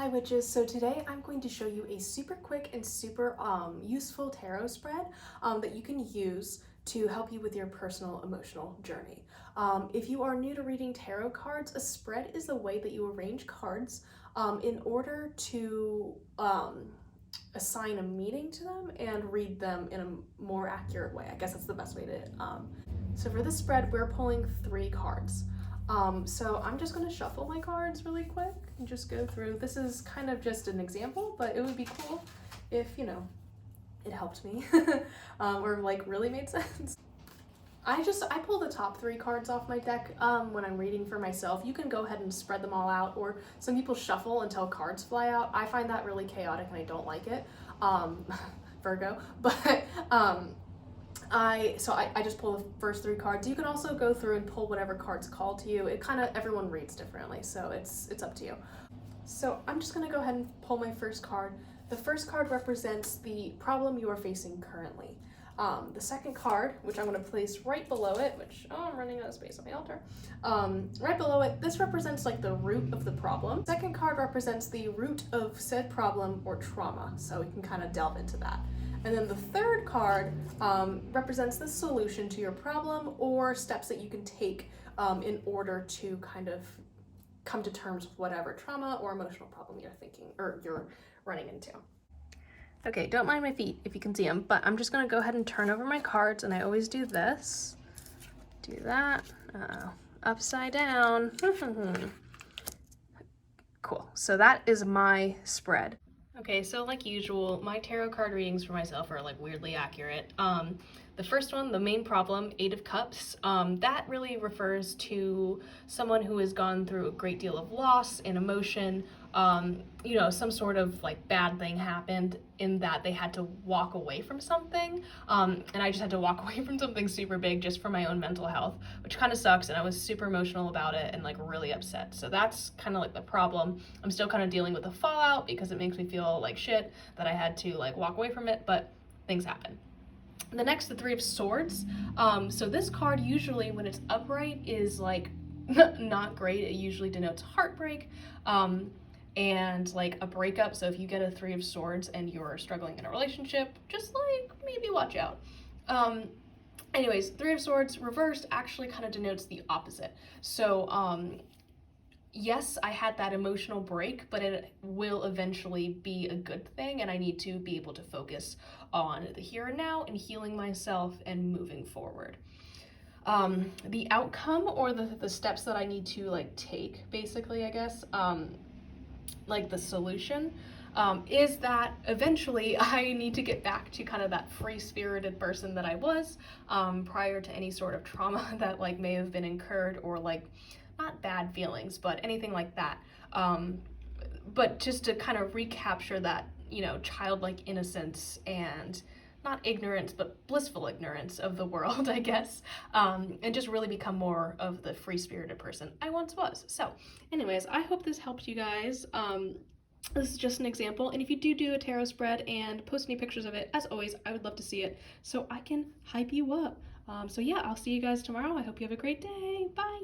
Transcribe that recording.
Hi witches, so today I'm going to show you a super quick and super useful tarot spread that you can use to help you with your personal emotional journey. If you are new to reading tarot cards, a spread is the way that you arrange cards in order to assign a meaning to them and read them in a more accurate way. I guess that's the best way to. So for this spread, we're pulling 3 cards. So I'm just gonna shuffle my cards really quick and just go through. This is kind of just an example, but it would be cool if, it helped me or like really made sense. I pull the top 3 cards off my deck when I'm reading for myself. You can go ahead and spread them all out, or some people shuffle until cards fly out. I find that really chaotic and I don't like it. Virgo, but I just pull the first 3 cards. You can also go through and pull whatever cards call to you. It kind of, everyone reads differently, so it's up to you. So I'm just gonna go ahead and pull my first card. The first card represents the problem you are facing currently. The second card, which I'm going to place right below it, which, I'm running out of space on my altar. Right below it, this represents like the root of the problem. Second card represents the root of said problem or trauma, so we can kind of delve into that. And then the third card represents the solution to your problem or steps that you can take in order to kind of come to terms with whatever trauma or emotional problem you're thinking or you're running into. Okay, don't mind my feet if you can see them, but I'm just gonna go ahead and turn over my cards, and I always do this. Do that, upside down. Cool, so that is my spread. Okay, so like usual, my tarot card readings for myself are like weirdly accurate. The first one, the main problem, 8 of Cups, that really refers to someone who has gone through a great deal of loss and emotion. Some sort of like bad thing happened in that they had to walk away from something. And I just had to walk away from something super big just for my own mental health, which kind of sucks. And I was super emotional about it and like really upset. So that's kind of like the problem. I'm still kind of dealing with the fallout because it makes me feel like shit that I had to like walk away from it, but things happen. The next, the 3 of Swords. So this card usually when it's upright is like not great. It usually denotes heartbreak and like a breakup. So if you get a 3 of Swords and you're struggling in a relationship, just like maybe watch out. Anyways, 3 of Swords reversed actually kind of denotes the opposite. So yes, I had that emotional break, but it will eventually be a good thing, and I need to be able to focus on the here and now and healing myself and moving forward. The outcome or the steps that I need to like take, basically, I guess, like the solution, is that eventually I need to get back to kind of that free-spirited person that I was prior to any sort of trauma that like may have been incurred, or like not bad feelings, but anything like that. But just to kind of recapture that, childlike innocence and not ignorance, but blissful ignorance of the world, I guess, and just really become more of the free-spirited person I once was. So anyways, I hope this helped you guys. This is just an example, and if you do a tarot spread and post any pictures of it, as always, I would love to see it so I can hype you up. So yeah, I'll see you guys tomorrow. I hope you have a great day. Bye!